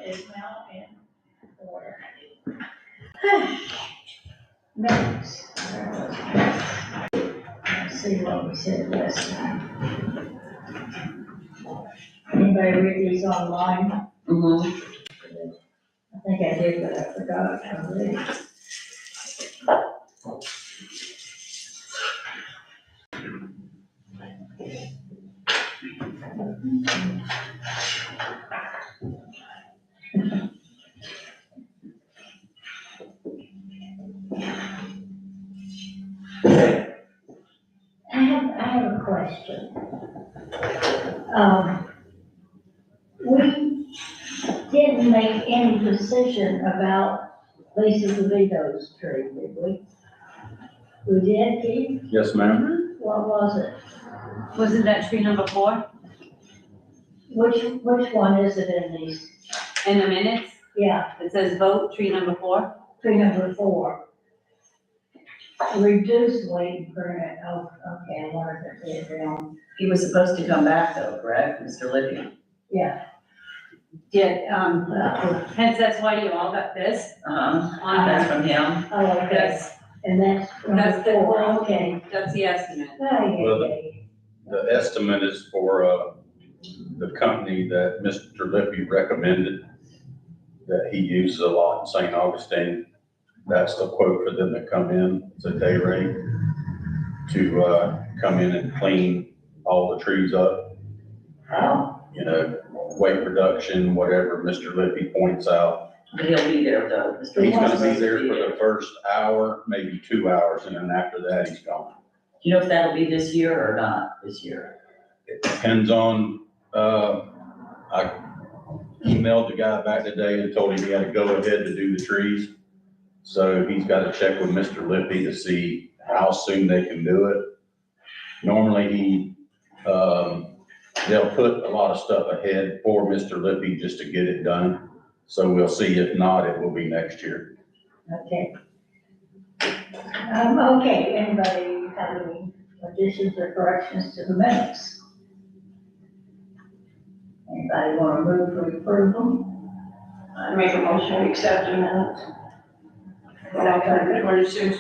is now in order. Minutes. Let's see what we said last time. Anybody read these online? Mm-hmm. I think I did, but I forgot already. I have a question. We didn't make any decision about Lisa DeVito's tree, did we? We did, Keith? Yes, ma'am. What was it? Wasn't that tree number 4 Which one is it in these? in the minutes? Yeah, It says vote tree number 4. tree number 4. Reduced weight permit, oh, okay, I wanted to put it down. He was supposed to come back though, correct, Mr. Libby? Yeah, Hence, that's why you all got this. That's from him. oh, okay, That's, and that's number that's the, 4, okay. that's the estimate. Well, Okay. The estimate is for, the company that Mr. Lippy recommended that he uses a lot in St. Augustine. That's the quote for them to come in, it's a day rate to, come in and clean all the trees up. Oh, You know, weight reduction, whatever Mr. Lippy points out. But he'll be there though. Mr. He's gonna be Libby's there for the first hour, maybe 2 hours, and then after that, he's gone. Do you know if that'll be this year or not this year? It depends on, I emailed the guy back today and told him he had to go ahead to do the trees. So he's got to check with Mr. Lippy to see how soon they can do it. Normally they'll put a lot of stuff ahead for Mr. Lippy just to get it done. So we'll see. If not, it will be next year. okay. Okay, anybody have any additions or corrections to the minutes? Anybody want to move for approval? I make a motion to accept the minutes. October 26th.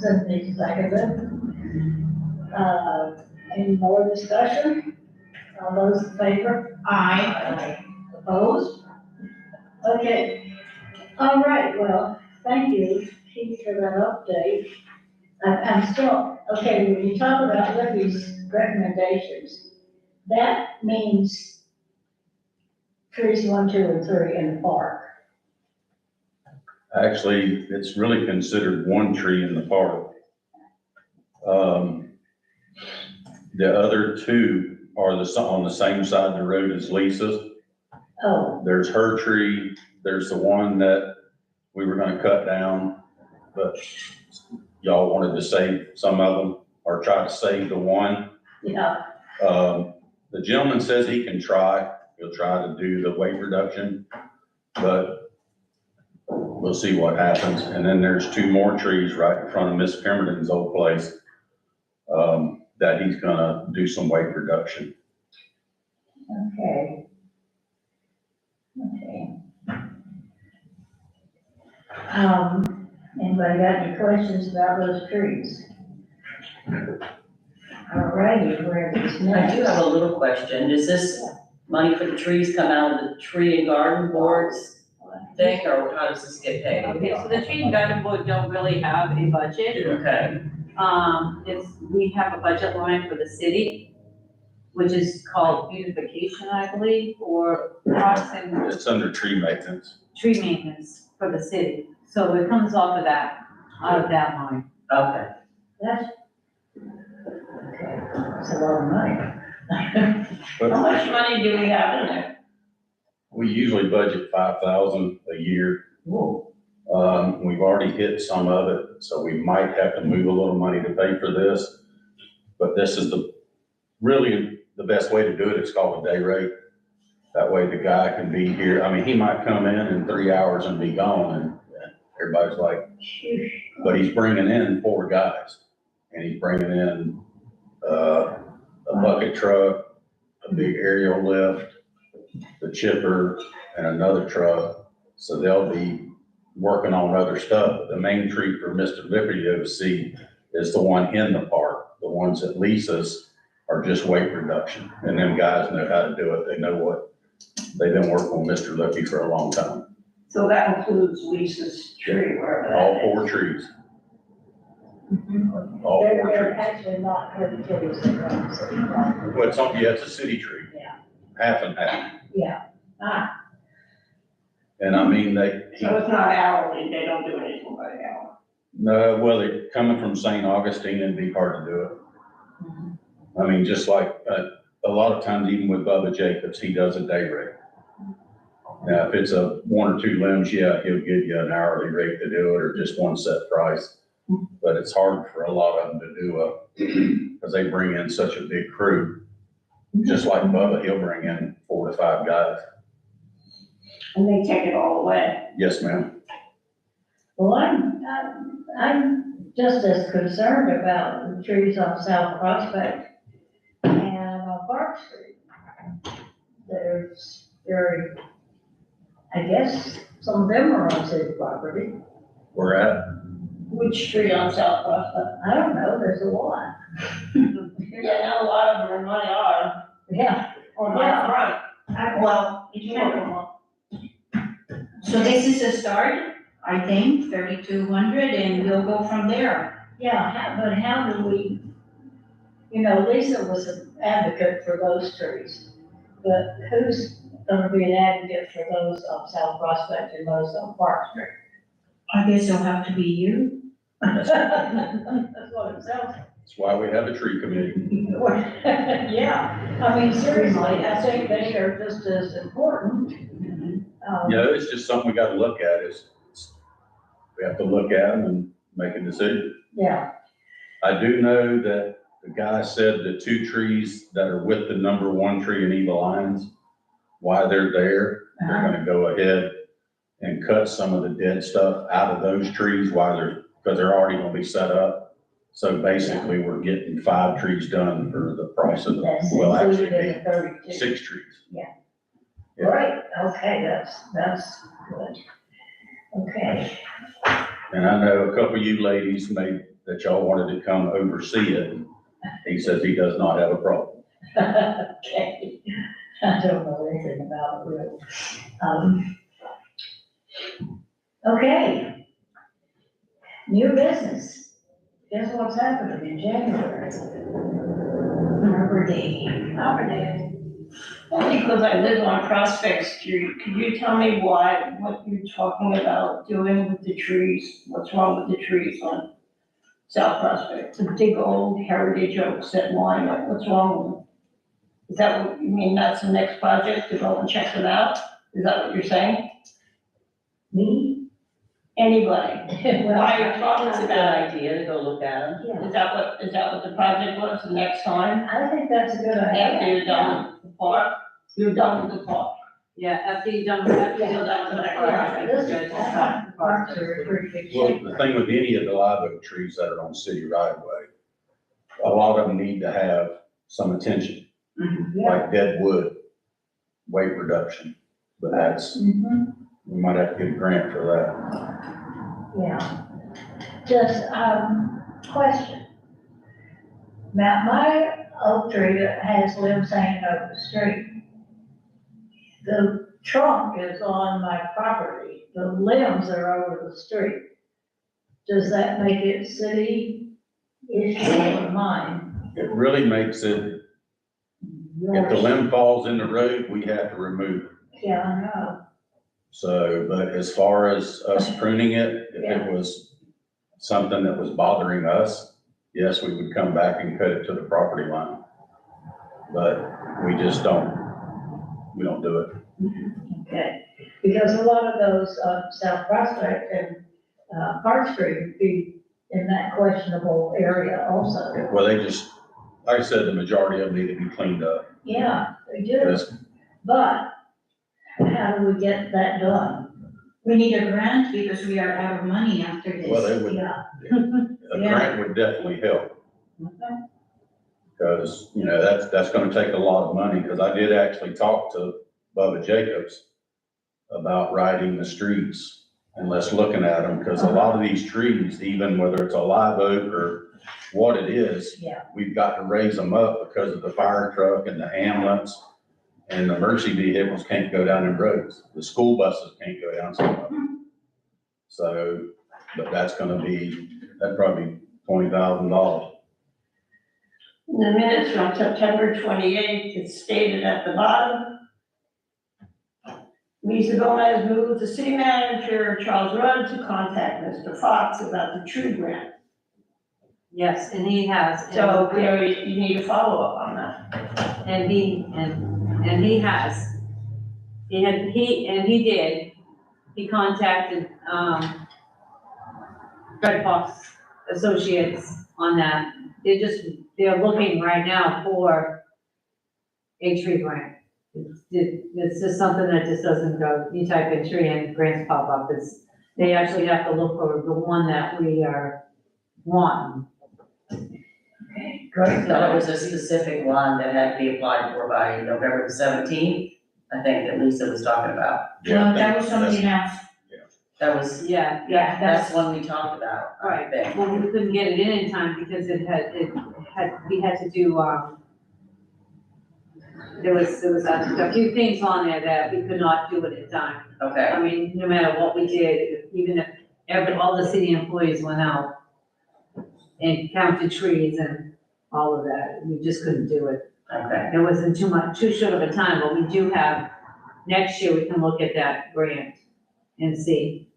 Something seconded. Any more discussion? All those in favor? Aye. Opposed? Okay. All right, well, thank you, Keith, for that update. I'm still, okay, when you talk about Libby's recommendations, that means trees 1, 2, and 3 in the park. Actually, it's really considered one tree in the park. The other 2 are on the same side of the road as Lisa's. Oh, There's her tree, there's the one that we were gonna cut down, but y'all wanted to save some of them, or try to save the one. yeah, The gentleman says he can try, he'll try to do the weight reduction, but we'll see what happens. And then there's 2 more trees right in front of Miss Pemberton's old place, that he's gonna do some weight reduction. okay. Okay. Anybody got any questions about those trees? All righty, where are these I next? do have a little question. Does this money for the trees come out of the tree and garden boards thing, or how does this get paid? Okay, so the tree and garden board don't really have a budget. Okay, We have a budget line for the city, which is called beautification, I believe, or parks and It's under tree maintenance. tree maintenance for the city. So it comes off of that, out of that line. okay. That's, okay, that's a lot of money. How But much money do we have in there? we usually budget 5,000 a year. Whoa. We've already hit some of it, so we might have to move a little money to pay for this. But this is really the best way to do it. It's called a day rate. That way the guy can be here. I mean, he might come in 3 hours and be gone, and everybody's like, but he's bringing in 4 guys. And he's bringing in, a bucket truck, a big aerial lift, the chipper, and another truck, so they'll be working on other stuff. But the main tree for Mr. Liberty to see is the one in the park. The ones that Lisa's are just weight reduction, and them guys know how to do it. They know what, they've been working with Mr. Lippy for a long time. So that includes Lisa's tree, wherever that All is. 4 trees. All 4 They're trees. actually not her trees, they're on the city property. Well, it's a city tree. Yeah. Half and half. Yeah, And I mean, So it's not hourly, they don't do anything by the hour. no, well, they're coming from St. Augustine, it'd be hard to do it. I mean, just like, a lot of times, even with Bubba Jacobs, he does a day rate. Now, if it's a 1 or 2 limbs, yeah, he'll give you an hourly rate to do it, or just one set price. But it's hard for a lot of them to do because they bring in such a big crew. Just like Bubba, he'll bring in 4 to 5 guys. And they take it all away. Yes, ma'am. well, I'm just as concerned about the trees on South Prospect and on Park Street. There's very, I guess, some of them are on city property. We're at, Which tree on South Prospect? I don't know, there's a lot. Yeah, now a lot of them in my yard, Yeah, on my front. Well, Each one of them. so this is a start, I think, 3,200, and we'll go from there. yeah, but how do we, Lisa was an advocate for those trees. But who's gonna be an advocate for those on South Prospect and those on Park Street? I guess it'll have to be you. That's what it sounds like. that's why we have a tree committee. Yeah, I mean, seriously, I think they are just as important. It's just something we gotta look at we have to look at them and make a decision. Yeah, I do know that the guy said the 2 trees that are with the number 1 tree in Eva Lyons, why they're there, they're gonna go ahead and cut some of the dead stuff out of those trees because they're already gonna be set up. So basically, we're getting 5 trees done for the price of, that's well, actually included in be the 32. 6 trees. Yeah. Right, okay, that's good. Okay, And I know a couple of you ladies that y'all wanted to come oversee it. He says he does not have a problem. okay. I don't know anything about it really. Okay. New business. Guess what's happening in January? Arbor Day. Only because I live on Prospect Street, could you tell me what you're talking about doing with the trees? What's wrong with the trees on South Prospect? The big old heritage oaks that line up, what's wrong with them? Is that what you mean, that's the next project, to go and check them out? Is that what you're saying? Me? Anybody? Why you're talking It's a good about it? idea to go look at them. Yeah, Is that what the project was, the next time? I think that's a good idea. After you're done with the park? You're done with the park. Yeah, after you're done with that, Yeah. you're done with the Yeah, park. this You is, guys will talk the park. parks are in pretty good Well, shape. the thing with any of the live oak trees that are on city right of way, a lot of them need to have some attention, Yeah. like dead wood, weight reduction. But Mhm. we might have to get a grant for Yeah. Just, question. Now, my oak tree has limbs hanging over the street. The trunk is on my property, the limbs are over the street. Does that make it city issue or mine? that. It really makes it, if the limb falls in the road, we have to remove it. Yeah, I know. So, but as far as us pruning it, if it was something that was bothering us, yes, we would come back and cut it to the property line. But we just we don't do it. Okay, because a lot of those, South Prospect and, Park Street would be in that questionable area also. Well, they just, like I said, the majority of them need to be cleaned up. Yeah, they do, That's- but how do we get that done? We need a grant because we are out of money after this. Well, they would, Yeah, a grant would definitely help. Because, that's gonna take a lot of money, because I did actually talk to Bubba Jacobs. about riding the streets and less looking at them, because a lot of these trees, even whether it's a live oak or what it is, Yeah. we've got to raise them up because of the fire truck and the ambulance, and the emergency vehicles can't go down them roads. The school buses can't go down some of them. So, but that'd probably be $20,000. In the minutes from September 28th, it's stated at the bottom. Lisa Gomez moved the city manager, Charles Rudd, to contact Mr. Fox about the tree grant. Yes, and he has. and- So, you need a follow-up on that. And he has. He did. He contacted, Red Fox Associates on that. They're looking right now for a tree grant. It's just something that just doesn't go, you type in tree and grants pop up. They actually have to look for the one that we are wanting. Great. So it was a specific one that had to be applied for by November the 17th, I think that Lisa was talking about. Yeah, No, that was something else. That was, Yeah, that's one we talked about, all I right. think. Well, we couldn't get it in time because we had to do, there was a few things on there that we could not do at the time. Okay, I mean, no matter what we did, even if all the city employees went out and counted trees and all of that, we just couldn't do it. okay. It wasn't too short of a time, but we do have, next year we can look at that grant and see.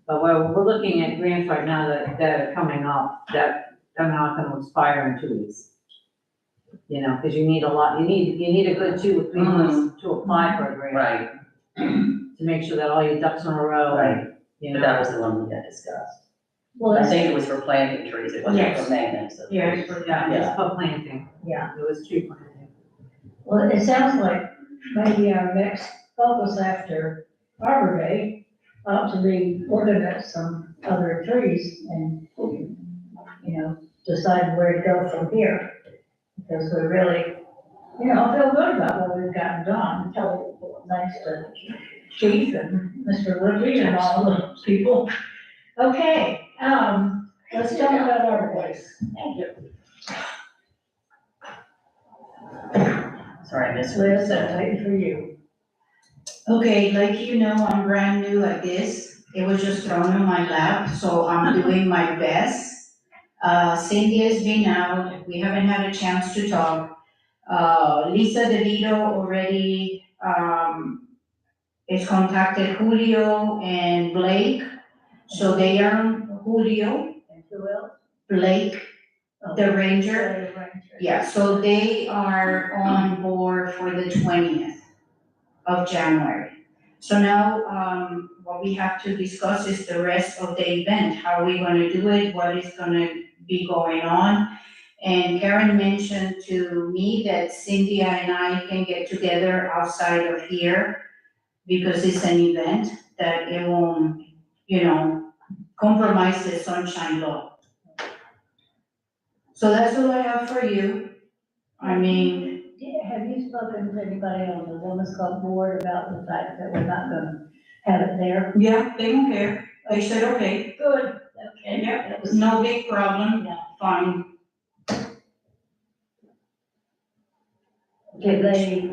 But we're looking at grants right now that are coming up, that are not gonna expire in 2 weeks. You know, because you need a good 2 or 3 months to apply for a grant, Right, to make sure that all your ducks in a row, right. you But know. that was the one we had discussed. Well, I that's, think it was for planting trees, it wasn't Yes. for maintenance of Yeah, trees. it's for planting. Yeah. It was tree planting. well, it sounds like maybe our next focus after Arbor Day ought to be looking at some other trees and, decide where to go from here. Because we really, I feel good about what we've gotten done, thanks to Chief and Mr. Woodley and all the people. Okay, let's talk about Arbor Days. Thank you. Sorry, I missed what you Liz, I'm said. waiting for you. Okay, like you know, I'm brand new at this. It was just thrown in my lap, so I'm doing my best. Cynthia's been out, we haven't had a chance to talk. Lisa DeVito already, has contacted Julio and Blake. So they are on Julio, And who else? Blake, Oh, the ranger. the ranger. Yeah, so they are on board for the 20th of January. So now, what we have to discuss is the rest of the event, how we gonna do it, what is gonna be going on. And Karen mentioned to me that Cynthia and I can get together outside of here because it's an event that it won't, compromise the sunshine law. So that's all I have for you. I mean, Have you spoken to anybody on the Women's Club board about the fact that we're not gonna have it there? yeah, they don't care. They said, okay, Good. Okay. Yeah, That was- no big problem, Yeah. fine. Did they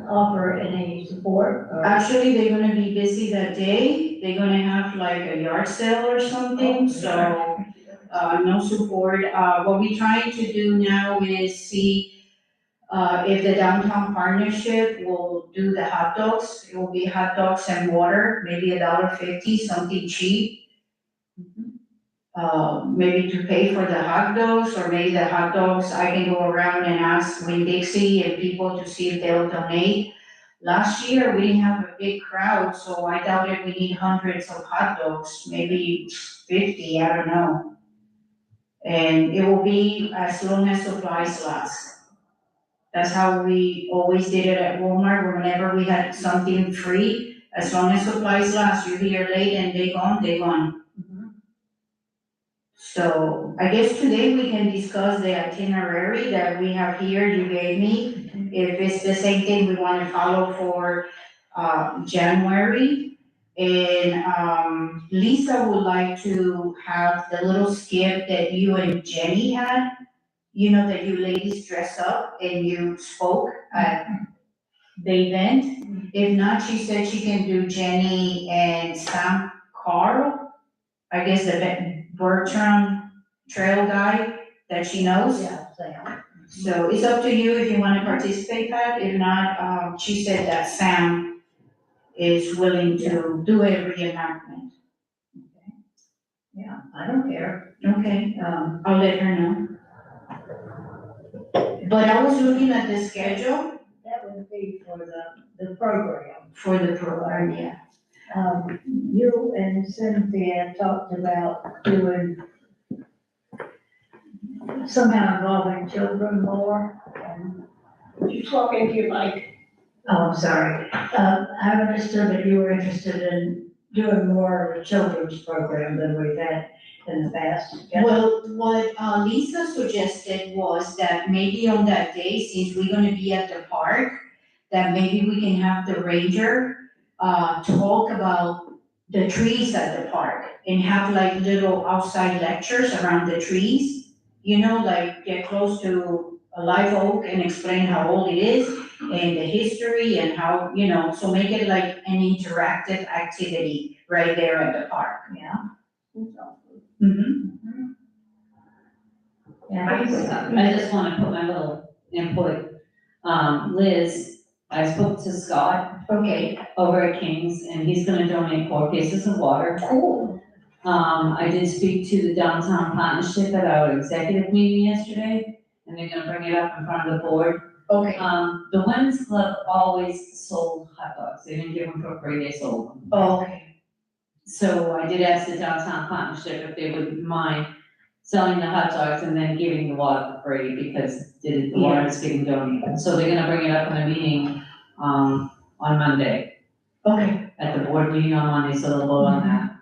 offer any support or? Actually, they're gonna be busy that day. They're gonna have like a yard sale or something, so, no support. What we're trying to do now is see, if the downtown partnership will do the hot dogs. It will be hot dogs and water, maybe $1.50, something cheap. Maybe to pay for the hot dogs, or maybe the hot dogs, I can go around and ask Winn-Dixie and people to see if they'll donate. Last year, we didn't have a big crowd, so I doubted we need hundreds of hot dogs, maybe 50, I don't know. And it will be as long as supplies last. That's how we always did it at Walmart, whenever we had something free, as long as supplies last, you're here late and they gone, they gone. Mhm. So I guess today we can discuss the itinerary that we have here, you gave me. If it's the same thing we wanna follow for, January. And, Lisa would like to have the little skit that you and Jenny had, you know, that you ladies dress up and you spoke at the event. If not, she said she can do Jenny and Sam Carl, I guess the Bertram Trail guy that she knows. Yeah, Sam. So it's up to you if you wanna participate, Pat. If not, she said that Sam is willing to do a reenactment. Yeah, I don't care. Okay, I'll let her know. But I was looking at the schedule That would be for the program. for the program, yeah. You and Cynthia talked about doing somehow involving children more. Would you talk into your mic? Oh, I'm sorry. I understood that you were interested in doing more of a children's program than we've had in the past. Well, what Lisa suggested was that maybe on that day, since we're gonna be at the park, that maybe we can have the ranger talk about the trees at the park and have like little outside lectures around the trees. You know, like get close to a live oak and explain how old it is and the history and how, you know, so make it like an interactive activity right there at the park. Yeah. Mm-hmm. Yeah. I just wanna put my little input. Liz, I spoke to Scott Okay, over at King's, and he's gonna donate 4 cases of water. cool. I did speak to the downtown partnership at our executive meeting yesterday, and they're gonna bring it up in front of the board. Okay, The women's club always sold hot dogs, they didn't give them for free, they sold them. okay. So I did ask the downtown partnership if they wouldn't mind selling the hot dogs and then giving the water for free, because the water is getting donated. So they're gonna bring it up in a meeting, on Monday, Okay, at the board meeting on Monday, so they'll vote on that.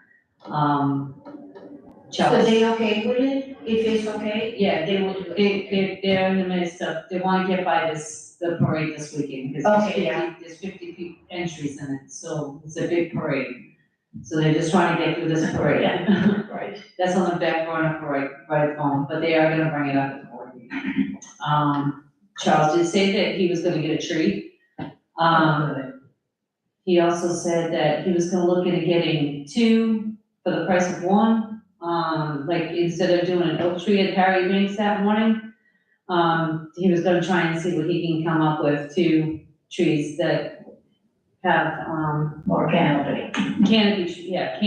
so Chelsea, they okay with it, if it's okay? yeah, they will, they're in the midst of, they wanna get by the parade this weekend, because Okay, yeah. there's 50 entries in it, so it's a big parade. So they're just trying to get through this parade. Right. That's on the back burner for right at home, but they are gonna bring it up at the board meeting. Charles did say that he was gonna get a tree. He also said that he was gonna look into getting 2 for the price of 1. Like instead of doing an oak tree at Harry Banks that morning, he was gonna try and see what he can come up with, 2 trees that have, More canopy. canopy, yeah,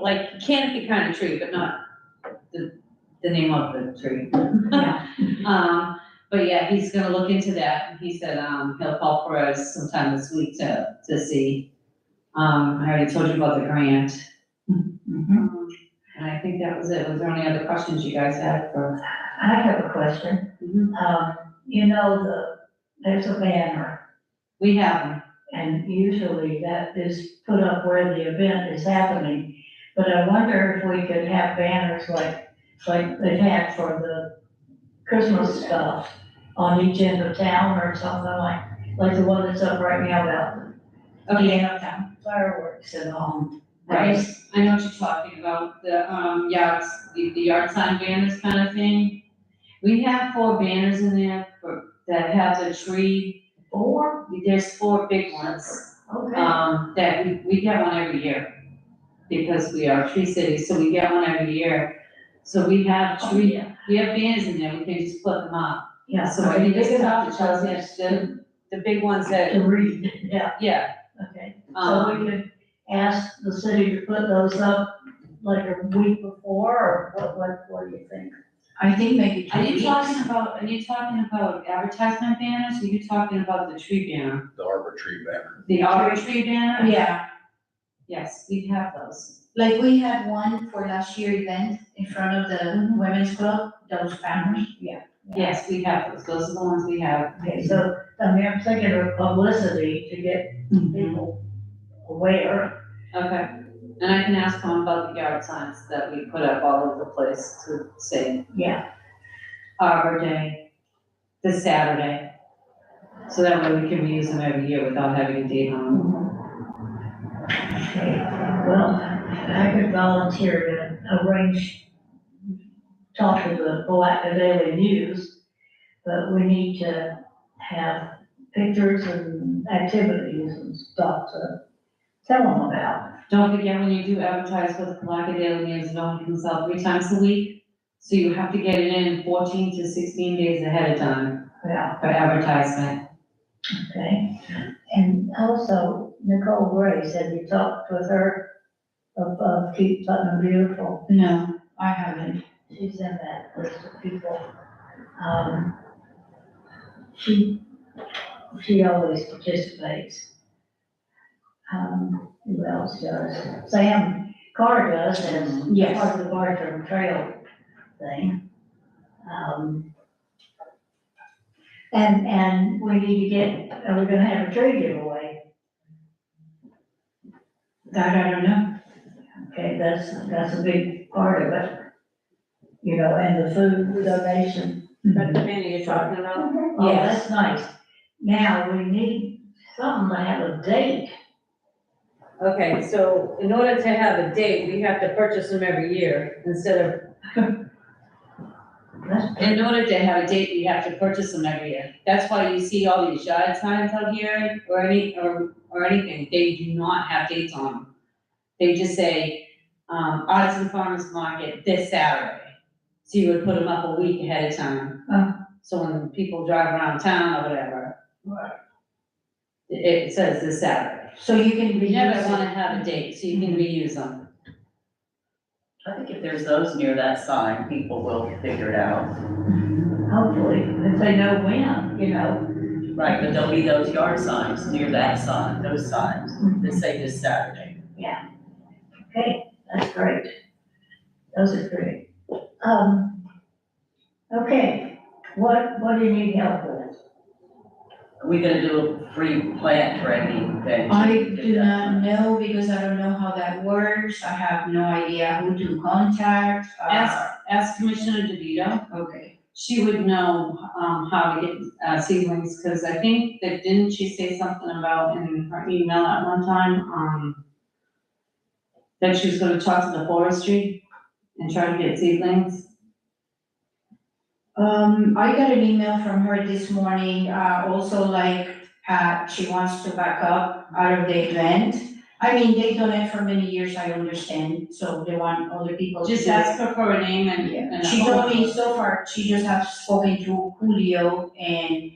like canopy kind of tree, but not the name of the tree. Yeah. But yeah, he's gonna look into that, and he said, he'll call for us sometime this week to see. I already told you about the grant, Mhm. and I think that was it. Was there any other questions you guys had for? I have a question. Mhm. You know, there's a banner, We have them. and usually that is put up where the event is happening. But I wonder if we could have banners like they had for the Christmas stuff on each end of town or something like the one that's up right now about the fireworks and all. Right, I know what you're talking about, the yards, the yard sign banners kind of thing. We have 4 banners in there that have the tree. 4? There's 4 big ones, Okay. that we get one every year, because we are a tree city, so we get one every year. So we have Oh, tree, yeah. we have banners in there, we can just put them up. Yeah, So are I you can just big talk enough to Chelsea, the big ones that, to read? Yeah, yeah, okay. So we could ask the city to put those up like a week before, or what do you think? I think maybe 2 Are you weeks. talking about advertisement banners, or are you talking about the tree banner? The Arbor Tree banner. The arbor tree banner? Yeah, Yes, we have those. like we had one for last year event in front of the women's club, those banners. Yes, we have those are the ones we have. Okay, so, I mean, I'm thinking of publicity to get people aware. Okay, and I can ask Tom about the yard signs that we put up all over the place to say Yeah, Arbor Day, this Saturday. So that way we can reuse them every year without having a date on them. Okay, well, I could volunteer to arrange, talk to the Palaca Daily News, but we need to have pictures and activities and stuff to tell them about. Don't forget, when you do advertise for the Palaca Daily News, it only comes out 3 times a week. So you have to get it in 14 to 16 days ahead of time Yeah, for advertisement. okay. And also Nicole Grace, have you talked with her of Keep Putnam Beautiful? No, I haven't. She's in that list of people. She always participates. Who else does? Sam Carr does, and Yes. part of the Bartram Trail thing. And we need to get, are we gonna have a tree giveaway? That I don't know. Okay, that's a big part of it. You know, and the food donation. That's the thing you're talking about? Oh, Yes. that's nice. Now, we need something to have a date. Okay, so in order to have a date, we have to purchase them every year instead of. In order to have a date, we have to purchase them every year. That's why you see all these yard signs out here or anything. They do not have dates on them. They just say, Artisan Farmers Market this Saturday. So you would put them up a week ahead of time. So when people drive around town or whatever. Right. It says this Saturday. So you can You reuse never it. wanna have a date, so you can reuse them. I think if there's those near that sign, people will figure it out. Hopefully, if they know when, you know. Right, but there'll be those yard signs near that sign, those signs that say this Saturday. Okay, that's great. Those are great. Okay, what do you need help with? Are we gonna do a free plant training then? I do not know because I don't know how that works. I have no idea who to contact. Ask Commissioner DeVito. Okay. She would know, how to get, seedlings, cause I think that, didn't she say something about in her email at one time, that she was gonna talk to the forestry and try to get seedlings? I got an email from her this morning, also like, she wants to back up out of the event. I mean, they've done it for many years, I understand, so they want other people to Just do it. ask her for a name and a She phone told me number. so far, she just has spoken to Julio and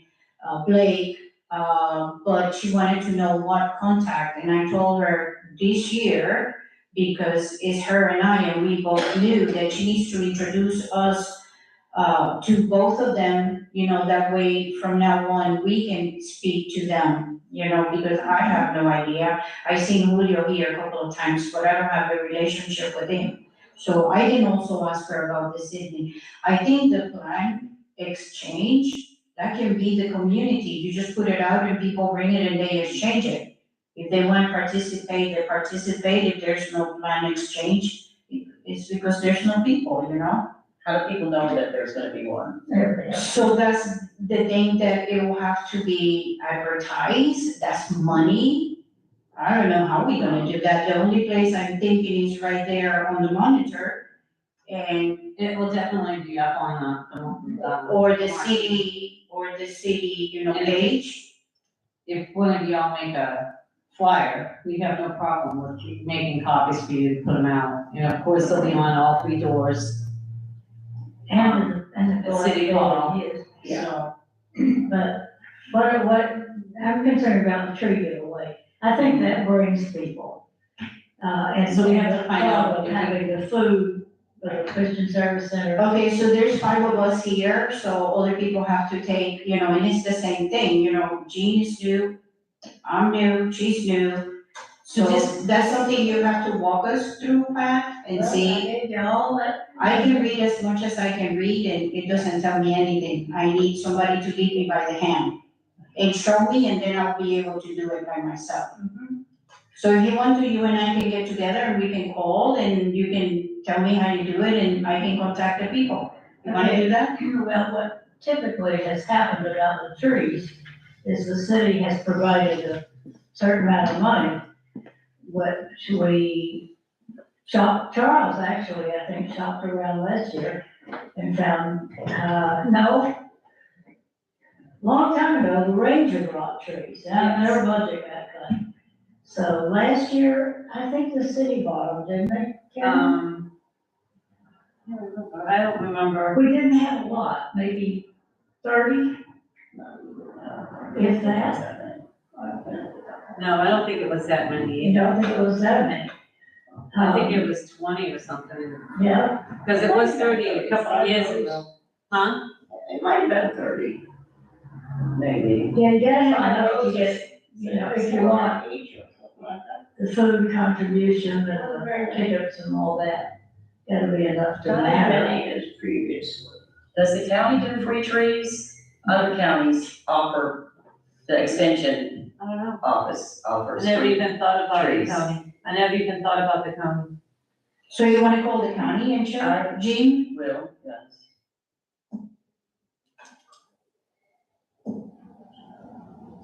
Blake, but she wanted to know what contact, and I told her this year, because it's her and I, and we both knew that she needs to introduce us to both of them, you know, that way from now on, we can speak to them, you know, because I have no idea. I seen Julio here a couple of times, but I don't have a relationship with him. So I can also ask her about this evening. I think the plan exchange, that can be the community. You just put it out and people bring it and they exchange it. If they want to participate, they participate. If there's no plan exchange, it's because there's no people, you know? How do people know that there's gonna be one? There we go. So that's the thing, that it will have to be advertised, that's money. I don't know how we're gonna do that. The only place I'm thinking is right there on the monitor. And, It will definitely be up on the. or the city, you know, page. If one of y'all make a flyer, we have no problem with making copies for you to put them out. And of course, they'll be on all 3 doors. And The city hall. is. So, But what, I'm concerned about the tree giveaway. I think that brings people. And So we have to find out of if we- having the food, the Christian Service Center. Okay, so there's 5 of us here, so other people have to take, you know, and it's the same thing, you know, Jean is new, I'm new, she's new. So that's something you have to walk us through, Pat, and see. I gave you all that. I can read as much as I can read, and it doesn't tell me anything. I need somebody to lead me by the hand and show me, and then I'll be able to do it by myself. So if you want to, you and I can get together and we can call, and you can tell me how you do it, and I can contact the people. You wanna do that? Well, what typically has happened about the trees is the city has provided a certain amount of money Charles actually, I think, shopped around last year and found, no, long time ago, the Ranger brought trees, and their budget got cut. So last year, I think the city bought them, didn't they, Karen? I don't remember. We didn't have a lot, maybe 30, if that. No, I don't think it was that many. You don't think it was that many? I think it was 20 or something, Yeah, because it was 30 a couple of years ago. Huh? It might have been 30, maybe. yeah, you gotta have enough to get, you know, if you want the food contribution and the tickets and all that, gotta be enough to Not as matter. many as previous. Does the county do free trees? Other counties offer, the extension I don't know. office I offers never free. even thought about the Trees. county. I never even thought about the county. So you wanna call the county and check, Jean? Will, yes.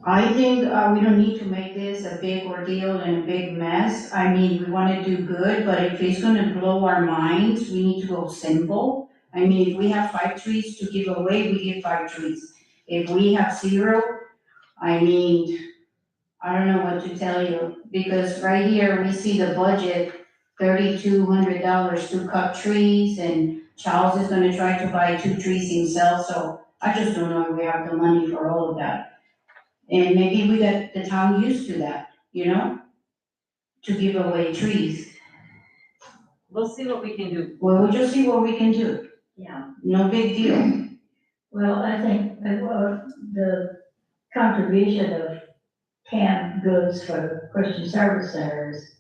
I think, we don't need to make this a big ordeal and a big mess. I mean, we wanna do good, but if it's gonna blow our minds, we need to go simple. I mean, if we have 5 trees to give away, we give 5 trees. If we have 0, I mean, I don't know what to tell you, because right here, we see the budget, $3,200 to cut trees, and Charles is gonna try to buy 2 trees himself, so I just don't know if we have the money for all of that. And maybe we got the town used to that, you know, to give away trees. We'll see what we can do. Well, we'll just see what we can do, Yeah, no big deal. well, I think that, the contribution of canned goods for the Christian Service Center is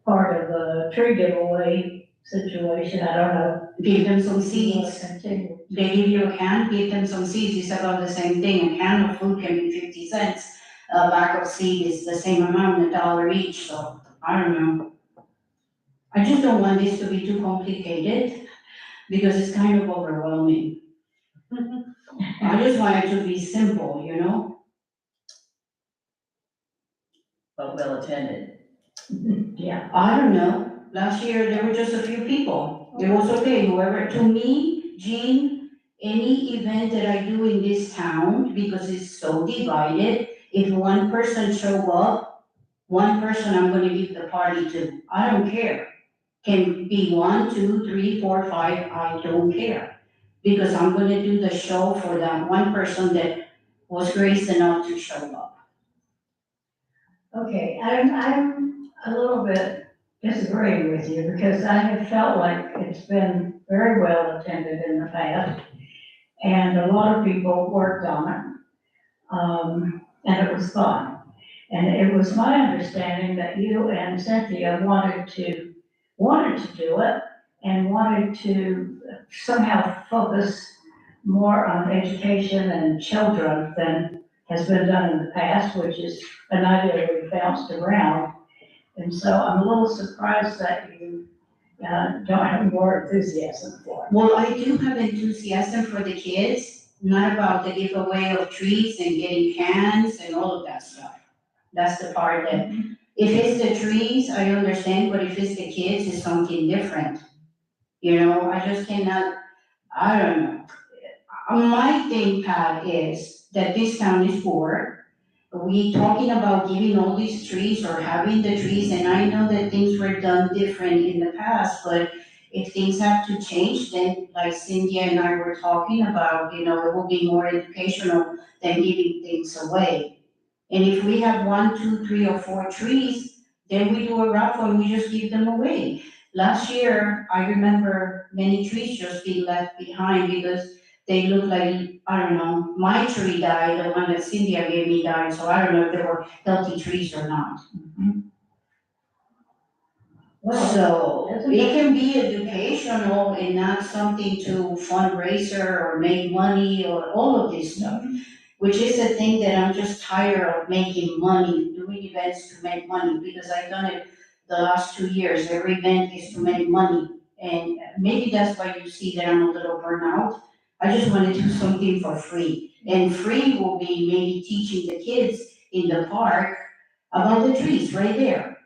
part of the tree giveaway situation, I don't know. Give them some We'll seeds. Continue. They give you a can, give them some seeds, it's about the same thing, a can of food can be 50 cents. A bag of seed is the same amount, $1 each, so, I don't know. I just don't want this to be too complicated, because it's kind of overwhelming. I just want it to be simple, you know? But well attended. Yeah, I don't know, last year there were just a few people, it was okay, whoever, to me, Jean, any event that I do in this town, because it's so divided, if one person show up, one person I'm gonna give the party to, I don't care. Can be 1, 2, 3, 4, 5, I don't care, because I'm gonna do the show for that one person that was gracious enough to show up. okay, I'm a little bit disagreeing with you, because I have felt like it's been very well attended in the past, and a lot of people worked on it, and it was fun. And it was my understanding that you and Cynthia wanted to do it, and wanted to somehow focus more on education and children than has been done in the past, which is an idea we've bounced around. And so I'm a little surprised that you don't have more enthusiasm for it. Well, I do have enthusiasm for the kids, not about the giveaway of trees and getting cans and all of that stuff. That's the part that, if it's the trees, I understand, but if it's the kids, it's something different. You know, I just cannot, I don't know. My thing, Pat, is that this town is poor. We talking about giving all these trees or having the trees, and I know that things were done different in the past, but if things have to change, then like Cynthia and I were talking about, you know, it will be more educational than giving things away. And if we have 1, 2, 3, or 4 trees, then we do a raffle and we just give them away. Last year, I remember many trees just being left behind because they look like, I don't know, my tree died, the one that Cynthia gave me died, so I don't know if they were healthy trees or not. So it can be educational and not something to fundraiser or make money or all of this stuff, which is the thing that I'm just tired of making money, doing events to make money, because I've done it the last 2 years. Every event is to make money. And maybe that's why you see that I'm a little burnout. I just want to do something for free. And free will be maybe teaching the kids in the park about the trees right there.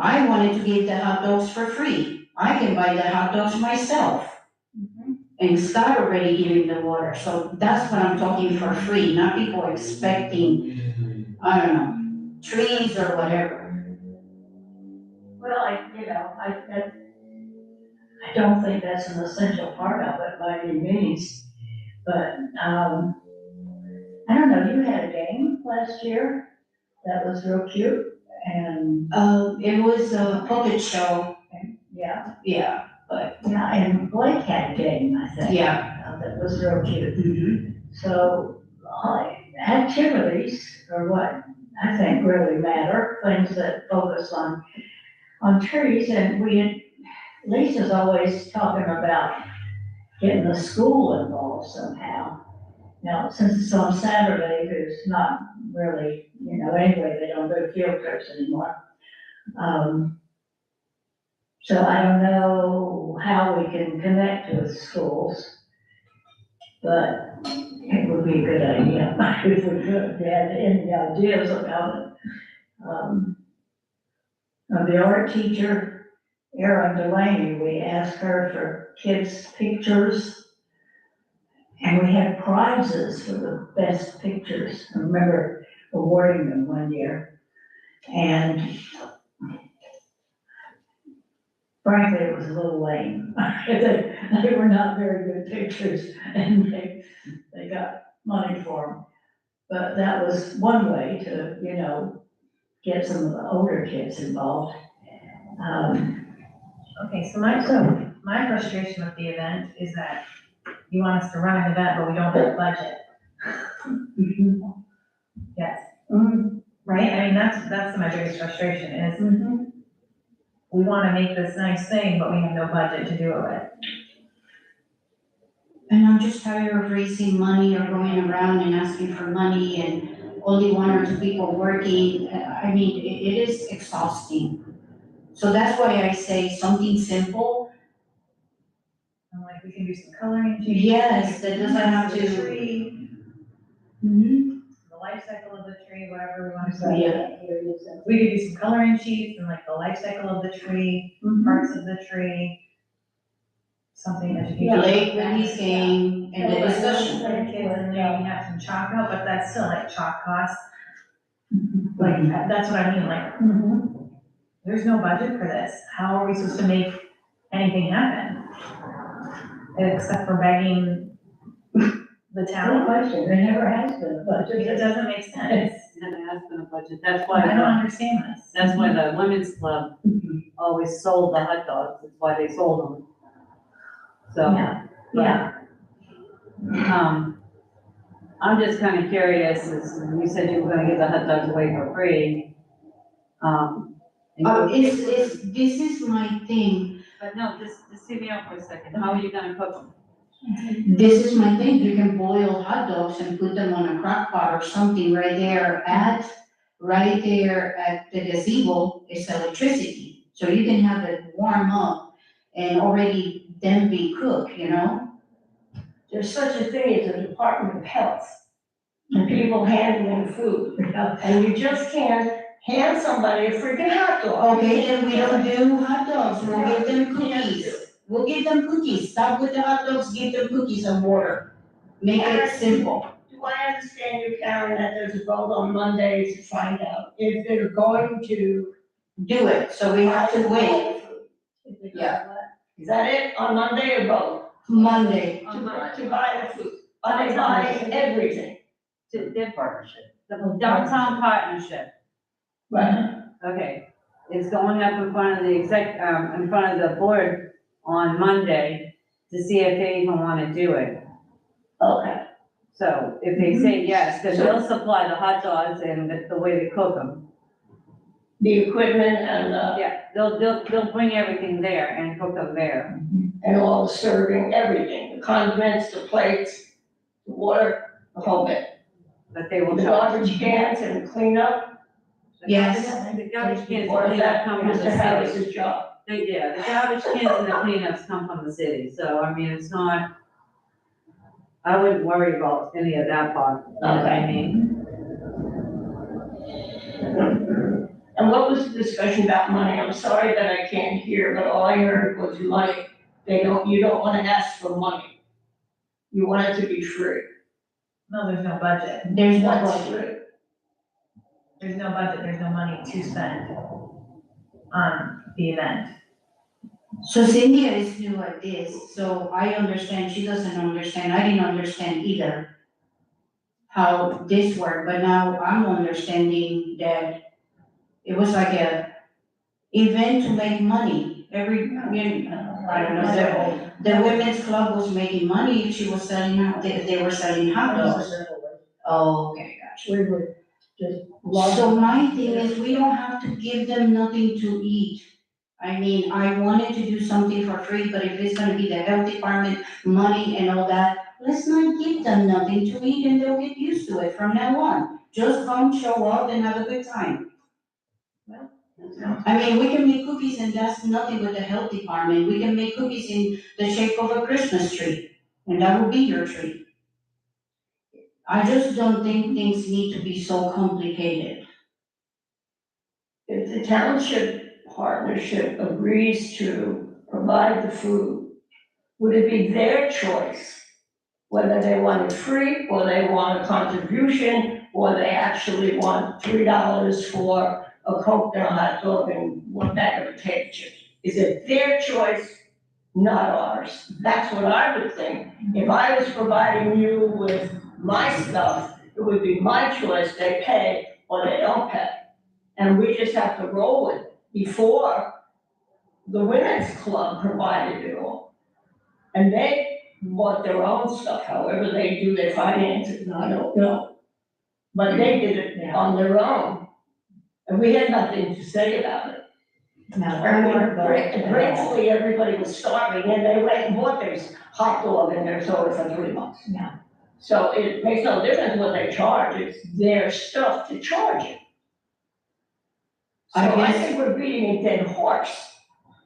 I wanted to give the hot dogs for free. I can buy the hot dogs myself. And Scott already gave him the water, so that's what I'm talking for free, not people expecting, I don't know, trees or whatever. Well, I don't think that's an essential part of it by any means, but, I don't know, you had a game last year that was real cute, and, It was a puppet show, yeah, yeah, yeah, and Blake had a game, I think. yeah. That was real cute. So, activities are what I think really matter, things that focus on trees, and Lisa's always talking about getting the school involved somehow. Now, since it's on Saturday, there's not really, anyway, they don't do field trips anymore. So I don't know how we can connect with schools, but it would be a good idea if we could, if you had any ideas about it. The art teacher, Erin Delaney, we asked her for kids' pictures. And we had prizes for the best pictures. I remember awarding them one year. And frankly, it was a little lame. They were not very good pictures, and they got money for them. But that was one way to, get some of the older kids involved. Okay, so my frustration with the event is that you want us to run an event, but we don't have a budget. Yes, right? I mean, that's my biggest frustration is we wanna make this nice thing, but we have no budget to do it with. And I'm just tired of raising money or going around and asking for money and only one or two people working. I mean, it is exhausting. So that's why I say something simple. I'm like, we can do some coloring sheets. Yes, that doesn't have The to. tree, Mhm. the life cycle of the tree, whatever we wanna say. Yeah. We could do some coloring sheets and like the life cycle of the tree, parts of the tree. Something educational. Lake release game and the discussion. For the kids, and maybe have some chalk, no, but that's still like chalk costs. Like, that's what I mean, like, there's no budget for this. How are we supposed to make anything happen? Except for begging the Good town? question, there never has been a budget. It doesn't make sense. And it has been a budget, that's I don't why, understand this. that's why the women's club always sold the hot dogs, that's why they sold them. So, Yeah, I'm just kind of curious, as you said you were gonna give the hot dogs away for free. This is my thing. But no, just hear me out for a second, how are you gonna cook them? This is my thing. You can boil hot dogs and put them on a crock pot or something right there at the gazebo is electricity. So you can have it warm up and already then be cooked, There's such a thing as a Department of Health and people handling food. And you just can't hand somebody a freaking hot dog. Okay, then we don't do hot dogs. We'll give them cookies. We'll give them cookies. Stop with the hot dogs, give them cookies and water. Make it simple. Do I understand you, Karen, that there's a vote on Monday to find out if they're going to? Do it, so we have to wait. Yeah. Is that it, on Monday or vote? Monday. To buy the food, are they buying everything? Their partnership, the downtown partnership, Right. okay, is going up in front of the in front of the board on Monday to see if they even wanna do it. Okay, So if they say yes, then they'll supply the hot dogs and the way to cook them. the equipment and, Yeah, they'll bring everything there and cook them there. and all the serving, everything, the condiments, the plates, the water, the whole bit. But they will The charge. garbage cans and cleanup, Yes. The garbage cans or and is cleanup that come from the Mr. city. Harris's job? Yeah, the garbage cans and the cleanups come from the city, so I mean, it's not, I wouldn't worry about any of that part, you know what I mean? And what was the discussion about money? I'm sorry that I can't hear, but all I heard was money. You don't wanna ask for money. You want it to be free. No, there's no budget. There's no What's budget. free? There's no budget, there's no money to spend on the event. So Cynthia is new at this, so I understand, she doesn't understand, I didn't understand either how this worked, but now I'm understanding that it was like a event to make money. I don't know, the women's club was making money, she was selling, they were selling hot dogs. Oh, okay, gotcha. We would just. So my thing is, we don't have to give them nothing to eat. I mean, I wanted to do something for free, but if it's gonna be the health department, money and all that, let's not give them nothing to eat and they'll get used to it from now on. Just come, show up and have a good time. I mean, we can make cookies and that's nothing with the health department. We can make cookies in the shape of a Christmas tree, and that will be your tree. I just don't think things need to be so complicated. If the township partnership agrees to provide the food, would it be their choice whether they want it free, or they want a contribution, or they actually want $3 for a Coke and a hot dog and one bag of potato chips? Is it their choice, not ours? That's what I would think. If I was providing you with my stuff, it would be my choice, they pay or they don't pay. And we just have to roll with it. Before, the women's club provided it all. And they bought their own stuff, however they do their finances, I don't know. But they did it on their own. And we had nothing to say about it. Gratefully, everybody was starving and they went and bought their hot dog and their soda for $3. Yeah. So it makes no difference what they charge, it's their stuff to charge it. So I think we're beating a dead horse.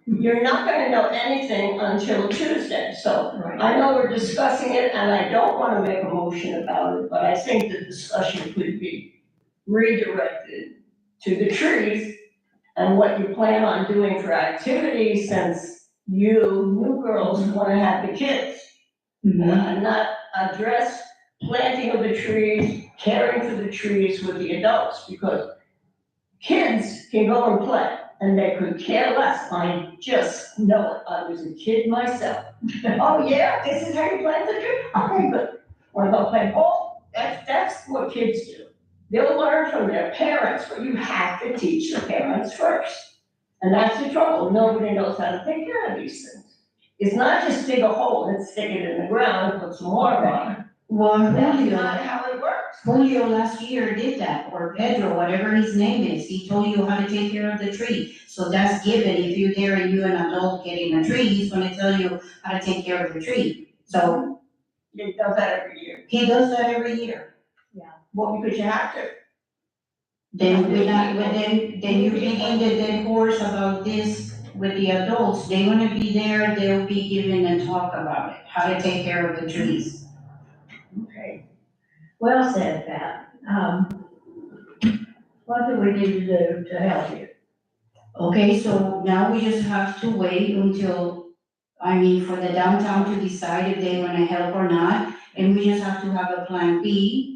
You're not gonna know anything until Tuesday, so I know we're discussing it and I don't wanna make a motion about it, but I think the discussion could be redirected to the trees and what you plan on doing for activities since you, new girls, wanna have the kids. And not address planting of the trees, caring for the trees with the adults, because kids can go and play, and they could care less. I just know it. I was a kid myself. Oh, yeah, this is how you plant the tree? Okay, good. Wanna go play ball? That's what kids do. They'll learn from their parents, but you have to teach the parents first. And that's the trouble. Nobody knows how to take care of these things. It's not just dig a hole and stick it in the ground and put some water on it. Well, That's Julio, not how it works. Julio last year did that, or Pedro, whatever his name is, he told you how to take care of the tree. So that's given, if you're there and you're an adult getting a tree, he's gonna tell you how to take care of the tree. So He does that every year. he does that every year. Well, because you have to. Then then you begin the dead horse about this with the adults, they're gonna be there, they'll be giving a talk about it, how to take care of the trees. Okay. Well said, Pat. What do we need to do to help you? Okay, so now we just have to wait until, for the downtown to decide if they wanna help or not, and we just have to have a plan B.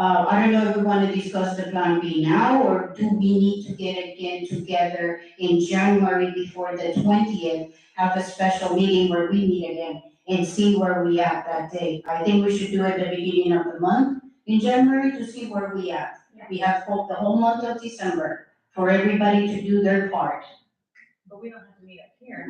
I don't know if we wanna discuss the plan B now, or do we need to get again together in January before the 20th, have a special meeting where we meet again and see where we at that day. I think we should do it at the beginning of the month in January to see where we at. We have the whole month of December for everybody to do their part. But we don't have to meet up here.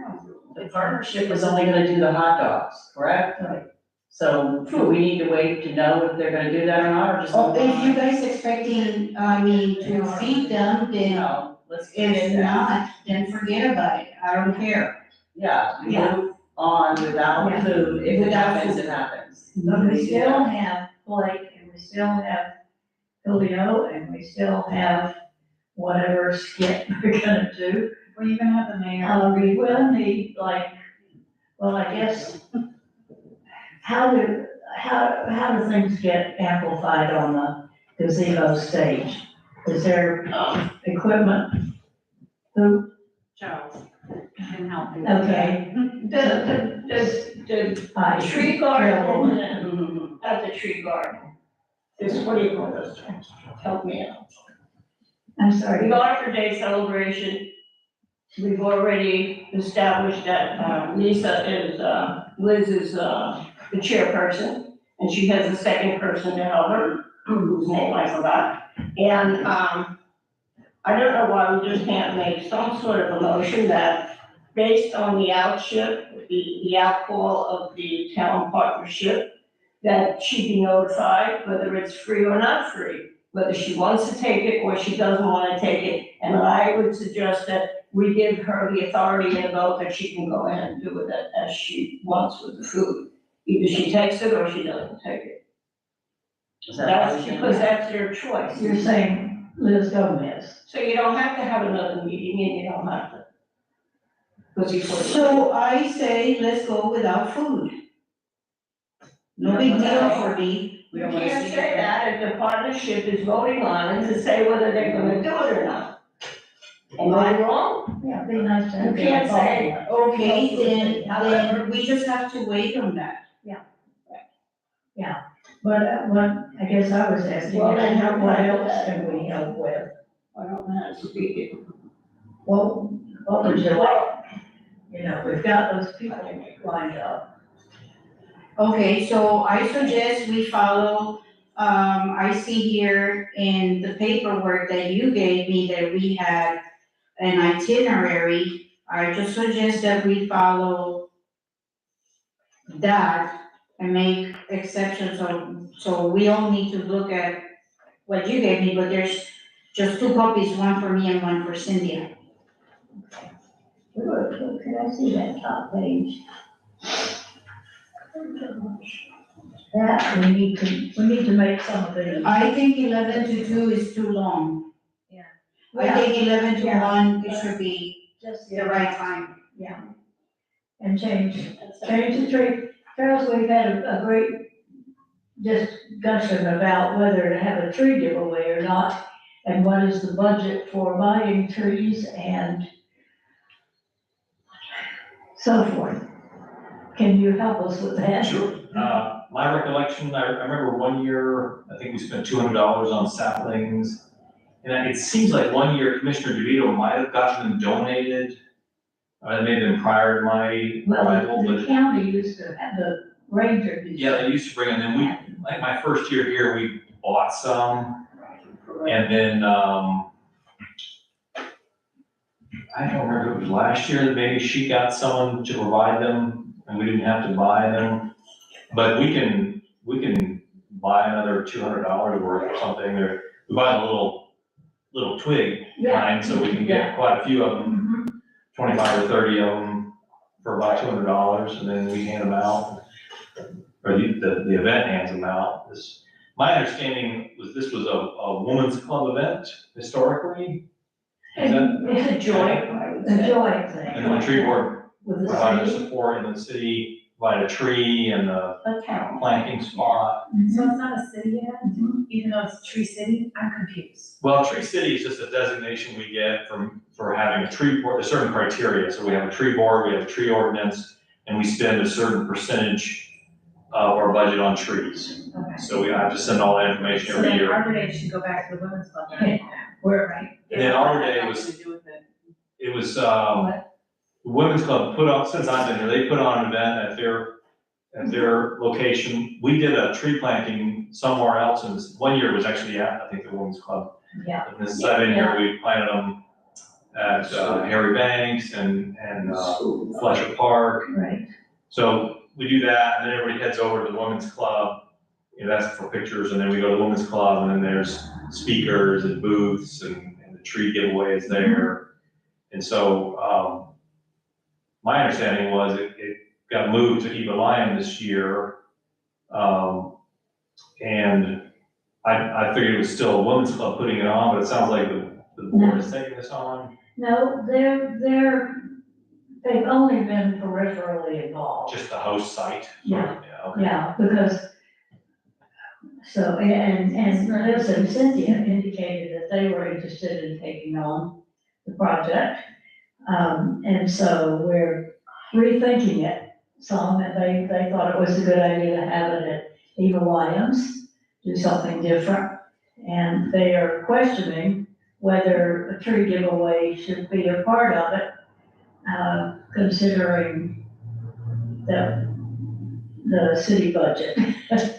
The partnership is only gonna do the hot dogs, correct? Right. So do we need to wait to know if they're gonna do that or not, or just? Oh, if you guys expecting, to feed them, then No, let's get if in there. not, then forget about it, I don't care. Yeah, we Yeah. move on without Yeah. food, if it Without happens, food. it happens. But we still have Blake, and we still have Julio, and we still have whatever skit we're gonna do. Well, you're gonna have the mayor. We will need I guess, how do things get amplified on the gazebo stage? Is there, equipment? Who, Charles can help you. okay. The tree garden, at the tree garden, this, what do you call this? Help me out. I'm The sorry. Arbor Day celebration, we've already established that Lisa is, Liz is the chairperson, and she has a second person to help her, whose name I forgot. And I don't know why we just can't make some sort of a motion that, based on the outship, the outcall of the town partnership, that she be notified whether it's free or not free, whether she wants to take it or she doesn't want to take it. And I would suggest that we give her the authority and vote that she can go ahead and do with it as she wants with the food. Either she takes it or she doesn't take it. Is that That's motion? because that's their choice. You're saying Liz Gomez. So you don't have to have another meeting and you don't have to. Because you put it. So I say, let's go without food. No big deal for me. We You don't wanna can't see say it. that if the partnership is voting on it to say whether they're gonna do it or not. Am I wrong? Yeah, be nice to You have. can't say. Okay, then we just have to wait on that. But what, I guess I was asking, Well, then how what about else that? can we help with? I don't know how to speak it. What would you like? You know, we've got those people lined up. Okay, so I suggest we follow, I see here in the paperwork that you gave me that we had an itinerary. I just suggest that we follow that and make exceptions, so we all need to look at what you gave me, but there's just 2 copies, one for me and one for Cynthia. Look, can I see that top page? That, we need to make some of the. I think 11 to 2 is too long. I think 11 to 1, it should be Just the right time. Yeah. And change the tree. Charles, we've had a great discussion about whether to have a tree giveaway or not, and what is the budget for buying trees and so forth. Can you help us with that? Sure. My recollection, I remember one year, I think we spent $200 on saplings. And it seems like one year Commissioner DeVito might have gotten them donated. It may have been prior to my arrival, Well, the but county used to have the ranger. yeah, they used to bring them in. Like my first year here, we bought some. And then, I don't remember if it was last year that maybe she got someone to provide them and we didn't have to buy them. But we can buy another $200 worth or something, or we buy the little twig kind, so we can get quite a few of them, 25 or 30 of them for about $200, and then we hand them out, or the event hands them out. My understanding was this was a women's club event historically. Is that- It's a joint, I would say. A joint thing. And then the tree board With the provided city. support, and the city provided a tree and a A town. planting spot. So it's not a city yet, even though it's Tree City? I'm confused. Well, Tree City is just a designation we get for having a tree board, there's certain criteria. So we have a tree board, we have a tree ordinance, and we spend a certain percentage of our budget on trees. Okay. So we have to send all that information So every then year. Arbor Day should go back to the women's club then. We're right. And then Arbor Day Nothing was, to do with it. it was, the Women's Club put on, since I've been here, they put on an event at their location. We did a tree planting somewhere else, and one year was actually at, I think, the Women's Club. Yeah. And this second year, we planted them at Harry Banks and Fletcher Park. Right. So we do that, and then everybody heads over to the Women's Club. You know, that's for pictures, and then we go to the Women's Club, and then there's speakers and booths, and the tree giveaway is there. And so, my understanding was it got moved to Eva Lyon this year. And I figured it was still a women's club putting it on, but it sounds like the board is taking this on, No, they've only been peripherally involved. just the host site. Yeah. Yeah, okay. Yeah, because So, and listen, Cynthia indicated that they were interested in taking on the project. And so we're rethinking it some, and they thought it was a good idea to have it at Eva Williams, do something different. And they are questioning whether a tree giveaway should be a part of it, considering the city budget.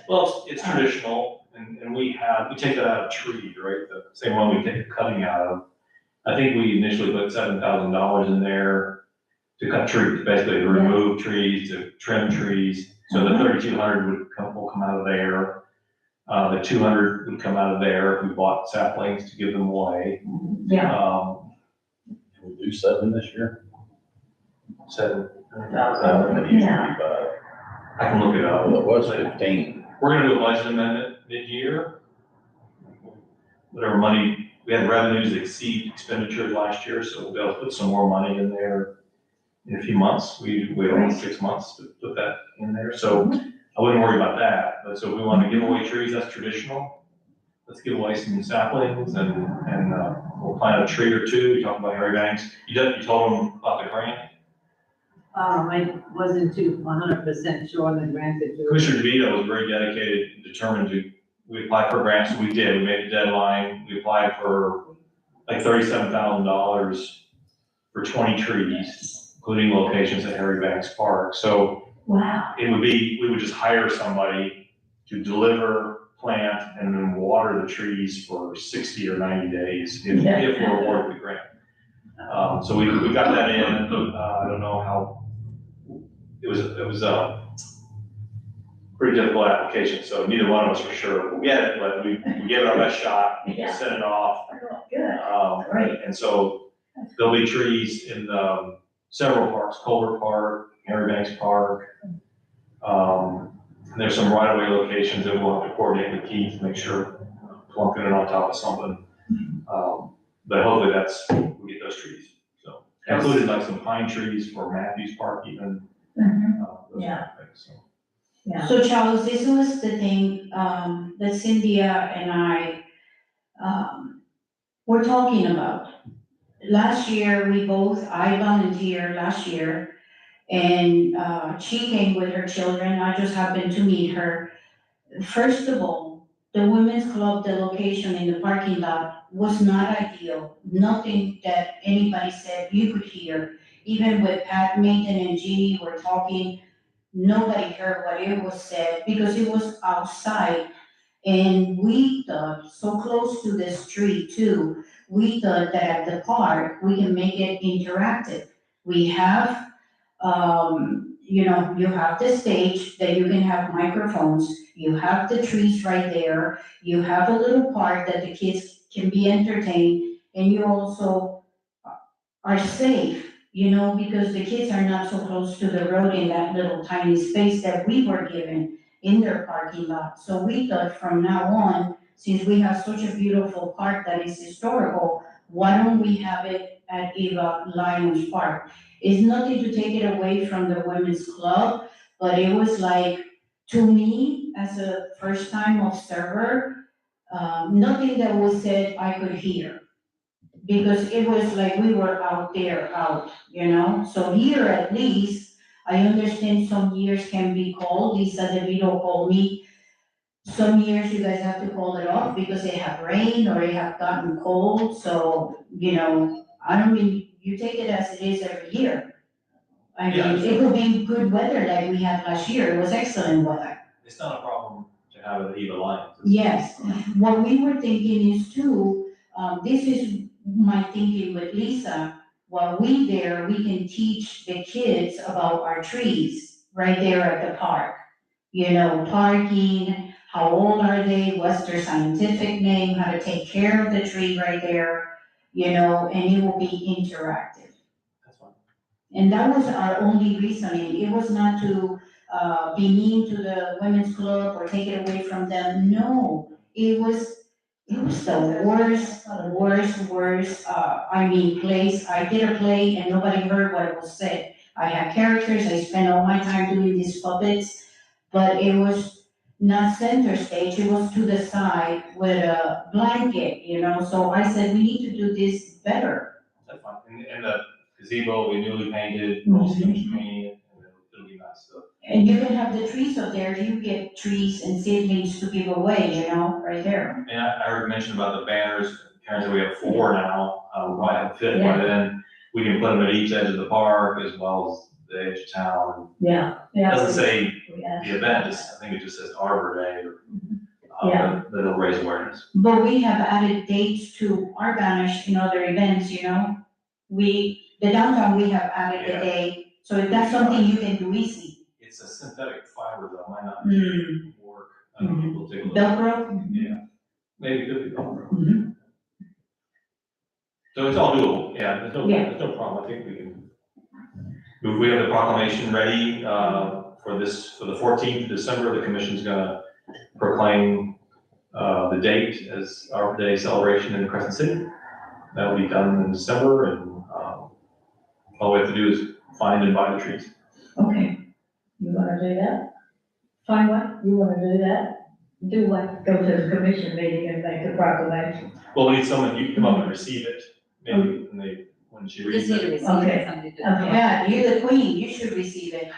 Well, it's traditional, and we take that out of trees, right? The same one we take the cutting out of. I think we initially put $7,000 in there to cut trees, basically to remove trees, to trim trees. So the 3,200 will come out of there. The 200 would come out of there. We bought saplings to give them away. Yeah, We'll do 7 this year. 7,000. Yeah. I can look it up. Well, it was 15. We're gonna do a budget amendment mid-year. Whatever money, we had revenues that exceed expenditures last year, so we'll be able to put some more money in there in a few months. We wait only 6 months to put that in there, so I wouldn't worry about that. But so if we want to give away trees, that's traditional. Let's give away some saplings and we'll plant a tree or two. We talked about Harry Banks. You told them about the grant? I wasn't too 100% sure on the grant that you. Commissioner DeVito was very dedicated and determined we applied for grants, we did, we made a deadline, we applied for like $37,000 for 20 trees, including locations at Harry Banks Park. So wow. we would just hire somebody to deliver, plant, and then water the trees for 60 or 90 days if we're awarded the grant. So we got that in, I don't know how, it was a pretty difficult application, so neither one of us were sure we'll get it, but we gave it our best shot, Yeah. sent it off. Good. Great. And so there'll be trees in several parks, Colbert Park, Harry Banks Park. And there's some right-of-way locations that we'll have to coordinate with Keith to make sure plunking it on top of something. But hopefully we get those trees, so. Included like some pine trees for Matthews Park even. Those kind of things, so. Yeah. So Charles, this was the thing, that Cynthia and I, were talking about. Last year, I volunteered last year, and, she came with her children, I just happened to meet her. First of all, the women's club, the location in the parking lot was not ideal. Nothing that anybody said you could hear. Even with Pat Mayton and Jeannie were talking, nobody heard what it was said because it was outside. And we thought, so close to the street too, we thought that at the park, we can make it interactive. We have, you have the stage that you can have microphones, you have the trees right there, you have a little park that the kids can be entertained, and you also are safe, because the kids are not so close to the road in that little tiny space that we were given in their parking lot. So we thought from now on, since we have such a beautiful park that is historical, why don't we have it at Eva Lions Park? It's nothing to take it away from the women's club, but it was like, to me, as a first-time observer, nothing that was said I could hear. Because it was like we were out. So here at least, I understand some years can be called, Lisa DeVito called me. Some years you guys have to call it off because it have rained or it have gotten cold, so, I don't mean, you take it as it is every year. I Yeah, mean, it could be good weather like we had last year, it was excellent weather. It's not a problem to have it at Eva Lions. Yes, what we were thinking is too, this is my thinking with Lisa, while we can teach the kids about our trees right there at the park. Parking, how old are they, what's their scientific name, how to take care of the tree right there, and it will be interactive. That's fine. And that was our only reasoning, it was not to, be mean to the women's club or take it away from them, no. It was the worst, place. I did a play and nobody heard what was said. I had characters, I spent all my time doing these puppets, but it was not center stage, it was to the side with a blanket, so I said, we need to do this better. That's fine. And the gazebo, we newly painted, we're also finished painting it, and it'll be nice, so. And you can have the trees up there, you get trees and seedlings to give away, right there. And I heard mention about the banners, Karen said we have 4 now, we might have a 5th by then. We can put them at each edge of the park as well as the edge of town. Yeah, It yeah. doesn't say Yeah. the event, I think it just says Arbor Day, or, Yeah. but it'll raise awareness. But we have added dates to our banners in other events, the downtown, we have added the Yeah. day, so if that's something you can do easy. It's a synthetic fiber though, might not Hmm, work, we'll take a look. Velcro? Yeah, maybe it could be Velcro. Mhm. So it's all doable, yeah, there's no problem, I think we can. We have the proclamation ready, for the 14th of December, the commission's gonna proclaim, the date as Arbor Day celebration in Crescent City. That'll be done in December, and, all we have to do is find and buy the trees. Okay, you wanna do that? Find what? You wanna do that? Do what? Go to the commission meeting and make a proclamation? Well, we need someone, you come up and receive it, maybe, when she We reads just need to it. receive Okay. it, somebody to. Okay. Yeah, you're the queen, you should receive it.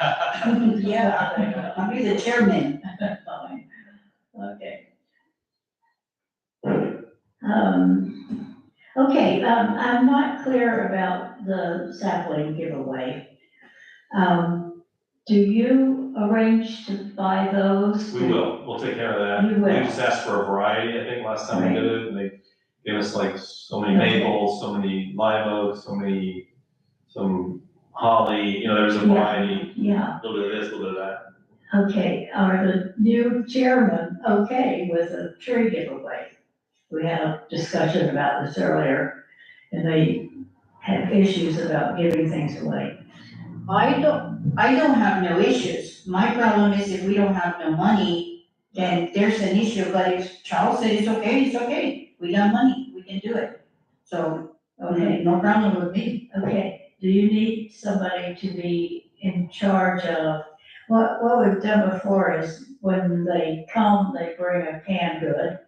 Yeah, I'll be the chairman. Fine. Okay. Okay, I'm not clear about the sapling giveaway. Do you arrange to buy those? We will, we'll take care of that. You will. We just asked for a variety, I think, last time we did it, and they gave us like so many Okay. maples, so many live oaks, some holly, there's a variety, Yeah, a little bit of this, a little bit of that. okay, are the new chairman okay with a tree giveaway? We had a discussion about this earlier, and they have issues about giving things away. I don't have no issues. My problem is if we don't have no money, then there's an issue, but if Charles said it's okay, we got money, we can do it. So, okay, no problem with me. Okay, do you need somebody to be in charge of, what we've done before is when they come, they bring a canned good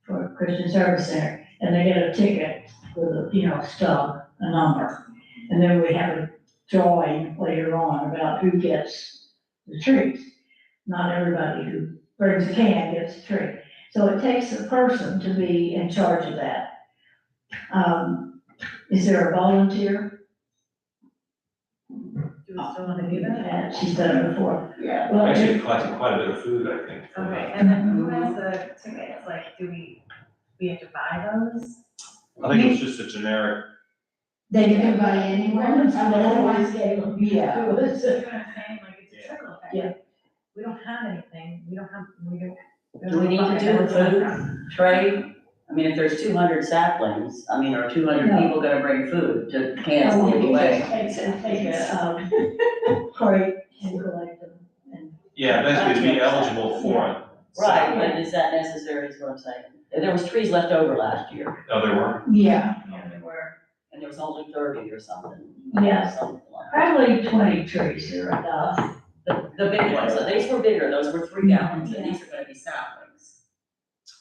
for Christian Service Center, and they get a ticket with a, stub, a number. And then we have a drawing later on about who gets the trees. Not everybody who brings a can gets a tree. So it takes a person to be in charge of that. Is there a volunteer? Do we still wanna do that? Yeah, she's done it before. Yeah. Well, Actually collected quite a bit of food, I think. for Okay, that. and then who has the tickets, like, do we have to buy those? I think it was just a generic, Then you can buy anywhere. Otherwise, gave them. Yeah. You know what I'm saying, like, it's a trickle effect. Yeah. We don't have anything, we don't. Do we need to do the food trade? I mean, if there's 200 saplings, or 200 No. people gonna bring food to cans Oh, to give you away. just take a, crate and collect them and. yeah, basically to be eligible for it. Right, but is that necessary, is what I'm saying? There was trees left over last year, Oh, there were? Yeah, Yeah, they were. and there was only 30 or something. Yes. Something like that. Probably 20 trees are enough. The big ones, so these were bigger, those were 3 gallons, and these are gonna be saplings.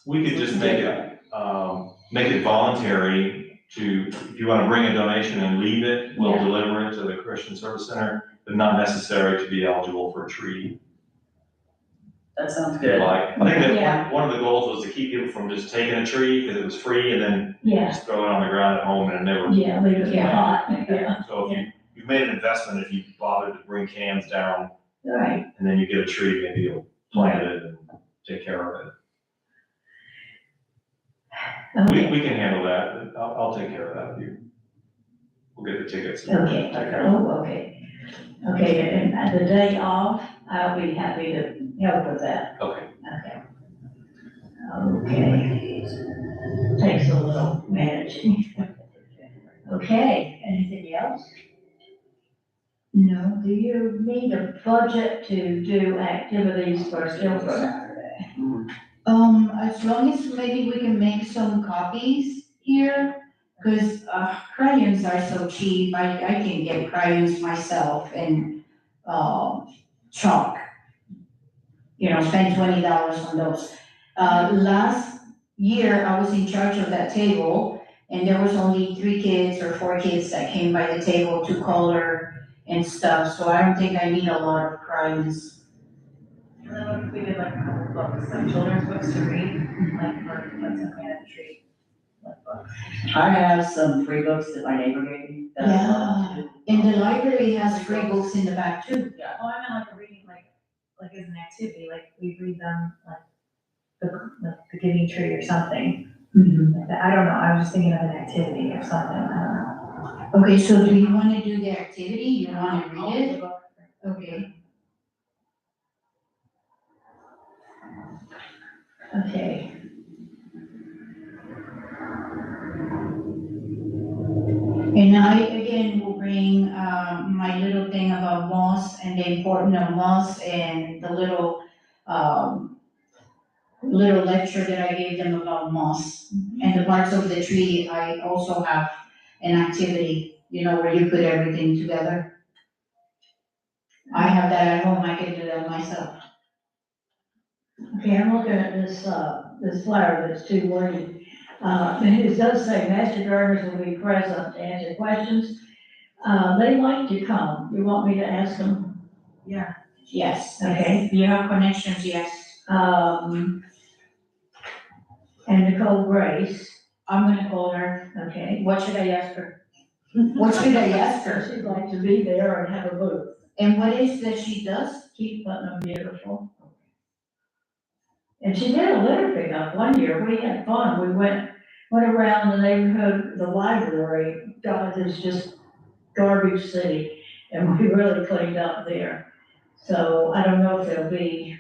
We could just make it voluntary if you wanna bring a donation and leave it, we'll Yeah. deliver it to the Christian Service Center, but not necessary to be eligible for a tree. That sounds If you good. like, I think that Yeah. one of the goals was to keep people from just taking a tree, because it was free, and then Yeah, just throw it on the ground at home and it never. yeah, leave it hot, yeah, So if you've made an investment, if you bothered to bring cans down, right. and then you get a tree, maybe you'll plant it and take care of it. Okay, We can handle that, I'll take care of that, we'll get the tickets. okay, okay. Okay, and the day off, I'll be happy to help with that. Okay. Okay. Okay. Takes a little managing. Okay, anything else? No, do you need a budget to do activities for Silver Saturday? as long as maybe we can make some copies here, cause, crayons are so cheap, I can get crayons myself and, chalk. spend $20 on those. Last year, I was in charge of that table, and there was only 3 kids or 4 kids that came by the table to color and stuff, so I don't think I need a lot of prizes. And then what if we did like a couple books, like children's books to read, like for like some kind of treat, like books. I have some free books that my neighbor gave me that I love too. And the library has free books in the back too. Oh, I meant like a reading, like as an activity, like we read them, like the giving tree or something. Like that. I don't know, I was just thinking of an activity or something, I don't know. Okay, so do you wanna do the activity? You wanna I'll read read it? the book. Okay. Okay. And I, again, will bring, my little thing about moss and the importance of moss and the little lecture that I gave them about moss. And the parts of the tree, I also have an activity, where you put everything together. I have that at home, I can do that myself. Okay, I'm looking at this flyer that's too wordy. It does say master gardeners will be present to answer questions. They like to come. You want me to ask them? Yeah. Yes. Okay. If you have connections, yes. And Nicole Grace, I'm gonna call her. okay. What should I ask her? What should I ask her? She'd like to be there and have a booth. And what is that she does? Keep Putnam beautiful. And she did a litter pickup one year. We had fun. We went around the neighborhood, the library. God, it's just garbage city. And we really cleaned up there. So I don't know if there'll be,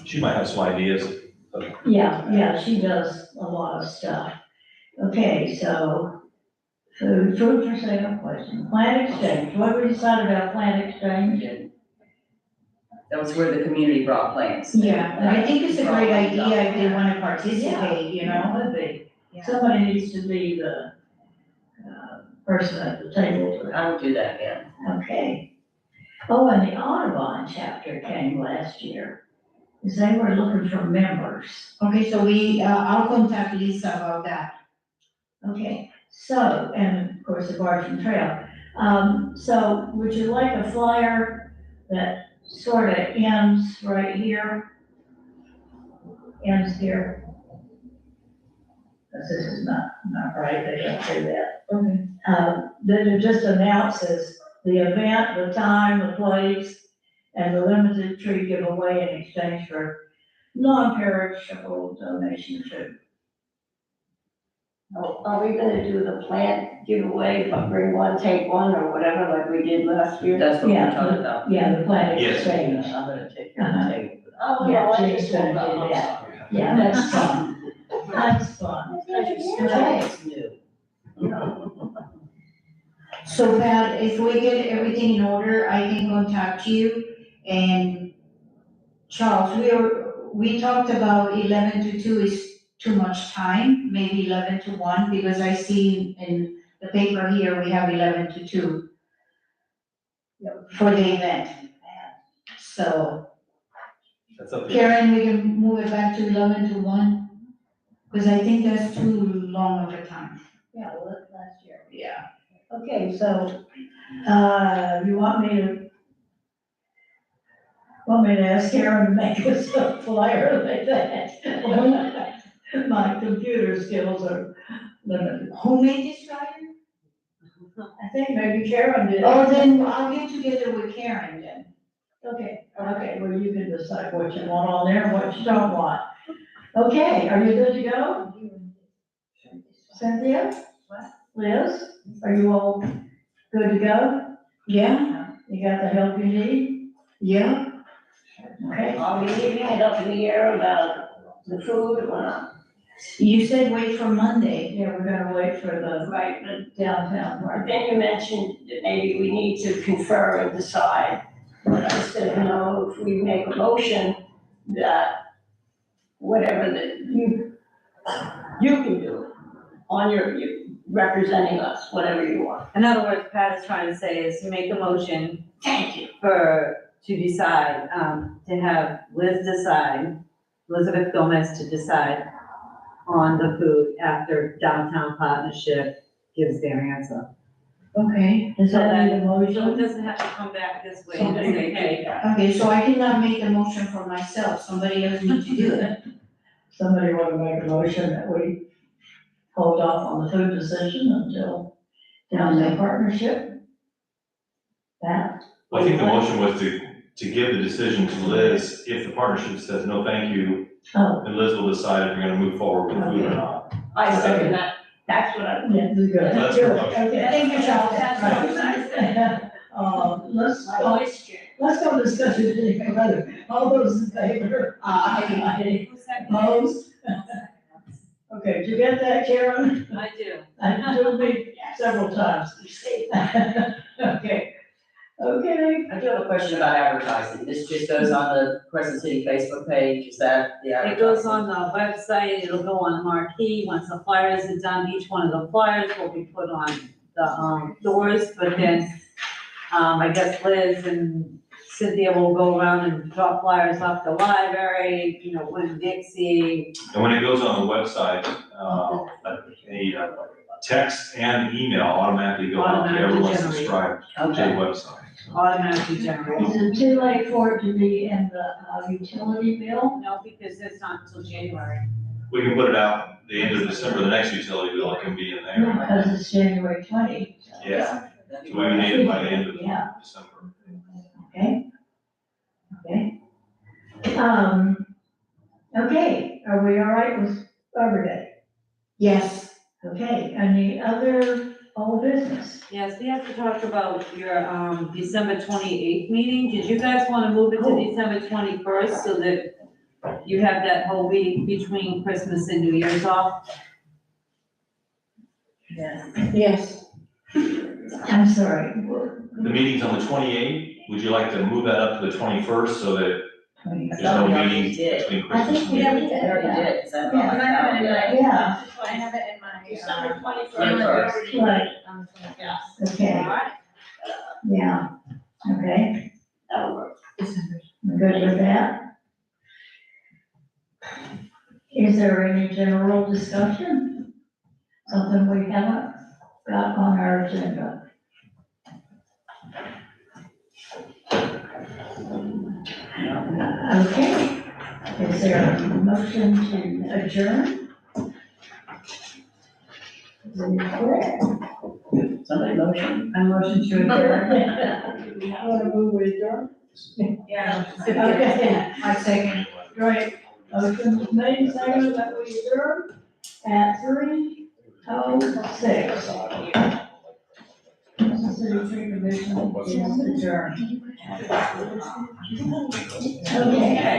She might have some ideas. yeah, she does a lot of stuff. Okay, so food for sale question, plant exchange. What did we decide about plant exchange? That was where the community brought plants. Yeah, and I think it's a great idea if they wanna participate, Would be. Yeah. Somebody needs to be the, person at the table. I would do that, yeah. Okay. Oh, and the Audubon chapter came last year, because they were looking for members. Okay, so I'll contact Lisa about that. Okay, so, and of course, the Bartram Trail. So would you like a flyer that sort of ends right here? Ends here? 'Cause this is not right, they don't do that. Okay. That it just announces the event, the time, the place, and the limited tree giveaway in exchange for non-perishable donation too. Are we gonna do the plant giveaway, but bring one, take one, or whatever, like we did last year? That's what we're Yeah. talking about. Yeah, the plant Yes. exchange. I'm gonna take care of the table. Oh, Yeah, no, I Jane's just gonna woke up, do I'm that. sorry. Yeah, that's fun. That's fun. Okay. It's new. So Pat, if we get everything in order, I can contact you and Charles, we talked about 11 to 2 is too much time, maybe 11 to 1, because I see in the paper here, we have 11 to 2 for the event. So That's up to you. Karen, we can move it back to 11 to 1, because I think that's too long of a time. Yeah, well, that's last year. Yeah. Okay, so, you want me to ask Karen to make us a flyer like that? My computer skills are limited. Who made this flyer? I think maybe Karen did. Oh, then I'll get together with Karen then. Okay, well, you can decide what you want on there and what you don't want. Okay, are you good to go? Cynthia? What? Liz, are you all good to go? Yeah, You got the help you need? yeah. Okay. Are we leaving it up in the air about the food or not? You said wait for Monday. Yeah, we're gonna wait for the Right, but downtown part. then you mentioned that maybe we need to confer and decide. But I said, if we make a motion that whatever that you can do on you representing us, whatever you want. In other words, Pat is trying to say is make a motion Thank you. to decide, to have Liz decide, Elizabeth Gomez to decide on the food after Downtown Partnership gives their answer. Okay, Is So that that, the so it motion? doesn't have to come back this way and say, hey, okay, so I cannot make the motion for myself, somebody else needs to do it. Somebody want to make a motion that we hold off on the food decision until downtown partnership? That, I think the motion was to give the decision to Liz. If the partnership says no, thank you, oh, then Liz will decide if you're gonna move forward with food or not. I second that, that's what I. yeah, we're good. That's your motion. Okay, Thank you, Charles. That's what I said. Let's go discuss it any further. All those in favor? Aye. who's that? Opposed? Okay, did you get that, Karen? I do. I told me several times. Okay, okay. I do have a question about advertising. This just goes on the Crescent City Facebook page, is that the advertising? It goes on the website, it'll go on the marquee, once the flyers are done, each one of the flyers will be put on the, doors, but then, I guess Liz and Cynthia will go around and drop flyers off the library, you know, Win Dixie. And when it goes on the website, a text and email automatically go out to everyone Automatically subscribed to the Okay. website. Automatically generated. Is it too late for it to be in the utility bill? No, because it's not until January. We can put it out the end of December, the next utility bill, it can be in there. Because it's January 20. Yeah, so we need it by the end of Yeah. December. Okay. Okay. Okay, are we all right with Arbor Day? Yes, Okay, any other old business? Yes, we have to talk about your, December 28th meeting. Did you guys want to move it to December 21st so that you have that whole week between Christmas and New Year's off? yes. I'm sorry. The meeting's on the 28th, would you like to move that up to the 21st so that there's thought no we already meeting did. between I Christmas think and we New have Year's? I already did, is that? Yeah, but I have it in my, Yeah, I have it in my. December 21st. 21st. right, Yeah, okay, Alright. yeah, okay, that'll work. I'm good with that. Is there any general discussion? Something we haven't got on our agenda? Okay, is there a motion to adjourn? Somebody motion. A motion to Want to move with adjourn? Yeah. Okay, I second. great. Motion made, second, that we adjourn at 3:06. City Tree Commission is adjourned. Okay.